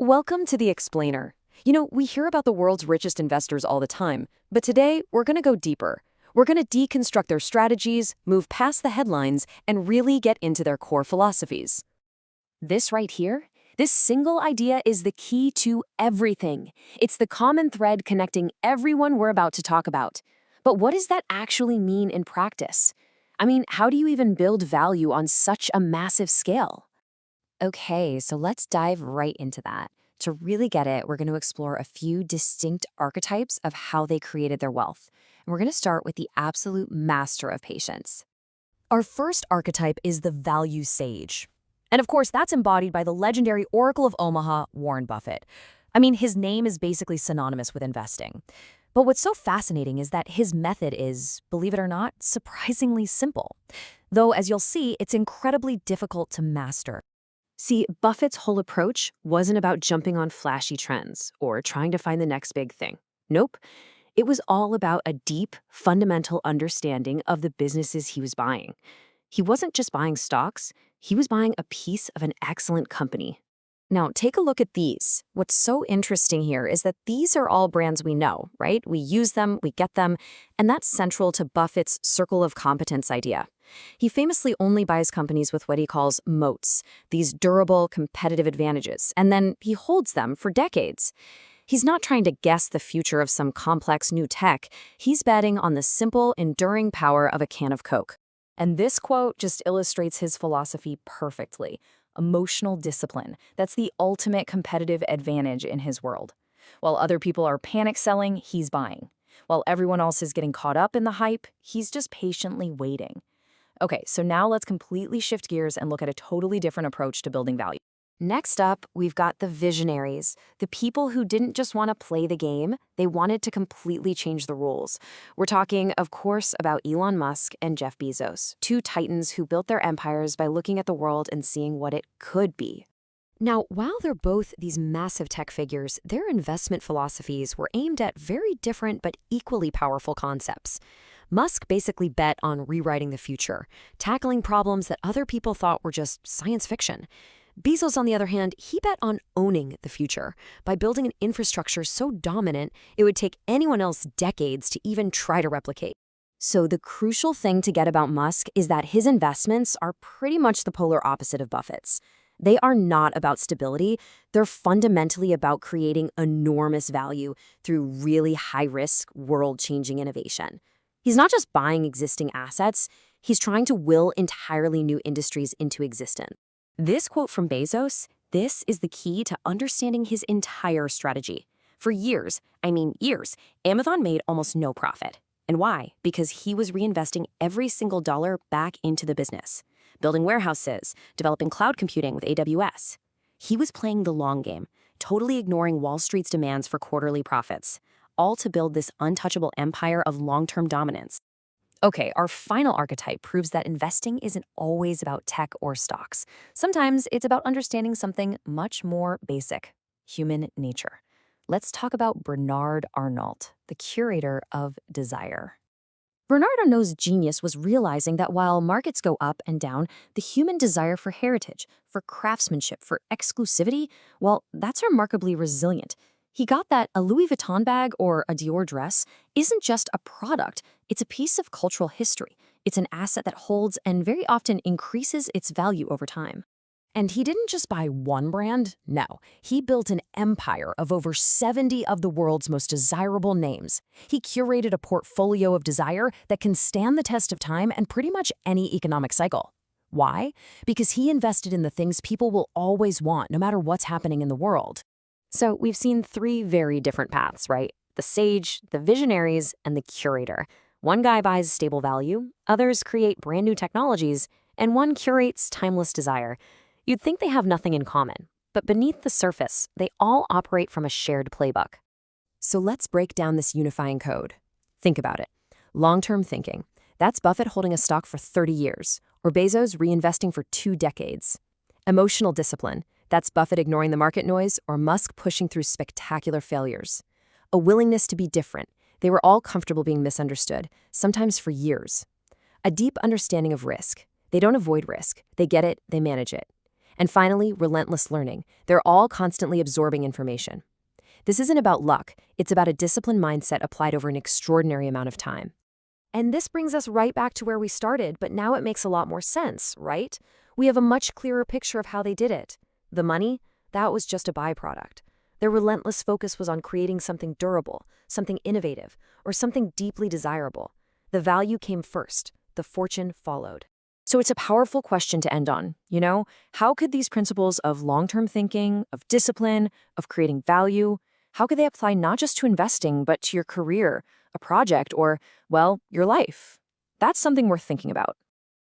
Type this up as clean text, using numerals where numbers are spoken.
Welcome to The Explainer. We hear about the world's richest investors all the time, but today we're going to go deeper. We're going to deconstruct their strategies, move past the headlines, and really get into their core philosophies. This right here, this single idea is the key to everything. It's the common thread connecting everyone we're about to talk about. But what does that actually mean in practice? How do you even build value on such a massive scale? Okay, so let's dive right into that. To really get it, we're going to explore a few distinct archetypes of how they created their wealth. And we're going to start with the absolute master of patience. Our first archetype is the value sage. And of course, that's embodied by the legendary Oracle of Omaha, Warren Buffett. His name is basically synonymous with investing. But what's so fascinating is that his method is, believe it or not, surprisingly simple. Though, as you'll see, it's incredibly difficult to master. See, Buffett's whole approach wasn't about jumping on flashy trends or trying to find the next big thing. Nope. It was all about a deep, fundamental understanding of the businesses he was buying. He wasn't just buying stocks, he was buying a piece of an excellent company. Now, take a look at these. What's so interesting here is that these are all brands we know, right? We use them, we get them, and that's central to Buffett's circle of competence idea. He famously only buys companies with what he calls moats, these durable competitive advantages, and then he holds them for decades. He's not trying to guess the future of some complex new tech. He's betting on the simple, enduring power of a can of Coke. And this quote just illustrates his philosophy perfectly. Emotional discipline. That's the ultimate competitive advantage in his world. While other people are panic selling, he's buying. While everyone else is getting caught up in the hype, he's just patiently waiting. Okay, so now let's completely shift gears and look at a totally different approach to building value. Next up, we've got the visionaries, the people who didn't just want to play the game, they wanted to completely change the rules. We're talking, of course, about Elon Musk and Jeff Bezos, two titans who built their empires by looking at the world and seeing what it could be. Now, while they're both these massive tech figures, their investment philosophies were aimed at very different but equally powerful concepts. Musk basically bet on rewriting the future, tackling problems that other people thought were just science fiction. Bezos, on the other hand, he bet on owning the future by building an infrastructure so dominant it would take anyone else decades to even try to replicate. So the crucial thing to get about Musk is that his investments are pretty much the polar opposite of Buffett's. They are not about stability. They're fundamentally about creating enormous value through really high-risk, world-changing innovation. He's not just buying existing assets, he's trying to will entirely new industries into existence. This quote from Bezos, this is the key to understanding his entire strategy. For years, Amazon made almost no profit. And why? Because he was reinvesting every single dollar back into the business, building warehouses, developing cloud computing with AWS. He was playing the long game, totally ignoring Wall Street's demands for quarterly profits, all to build this untouchable empire of long-term dominance. Okay, our final archetype proves that investing isn't always about tech or stocks. Sometimes it's about understanding something much more basic, human nature. Let's talk about Bernard Arnault, the curator of desire. Bernard Arnault's genius was realizing that while markets go up and down, the human desire for heritage, for craftsmanship, for exclusivity, well, that's remarkably resilient. He got that a Louis Vuitton bag or a Dior dress isn't just a product, it's a piece of cultural history. It's an asset that holds and very often increases its value over time. And he didn't just buy one brand, no. He built an empire of over 70 of the world's most desirable names. He curated a portfolio of desire that can stand the test of time and pretty much any economic cycle. Why? Because he invested in the things people will always want, no matter what's happening in the world. So we've seen three very different paths, right? The sage, the visionaries, and the curator. One guy buys stable value, others create brand new technologies, and one curates timeless desire. You'd think they have nothing in common, but beneath the surface, they all operate from a shared playbook. So let's break down this unifying code. Think about it. Long-term thinking. That's Buffett holding a stock for 30 years, or Bezos reinvesting for 2 decades. Emotional discipline. That's Buffett ignoring the market noise or Musk pushing through spectacular failures. A willingness to be different. They were all comfortable being misunderstood, sometimes for years. A deep understanding of risk. They don't avoid risk. They get it, they manage it. And finally, relentless learning. They're all constantly absorbing information. This isn't about luck, it's about a disciplined mindset applied over an extraordinary amount of time. And this brings us right back to where we started, but now it makes a lot more sense, right? We have a much clearer picture of how they did it. The money, that was just a byproduct. Their relentless focus was on creating something durable, something innovative, or something deeply desirable. The value came first, the fortune followed. So it's a powerful question to end on, How could these principles of long-term thinking, of discipline, of creating value, how could they apply not just to investing, but to your career, a project, or, well, your life? That's something worth thinking about.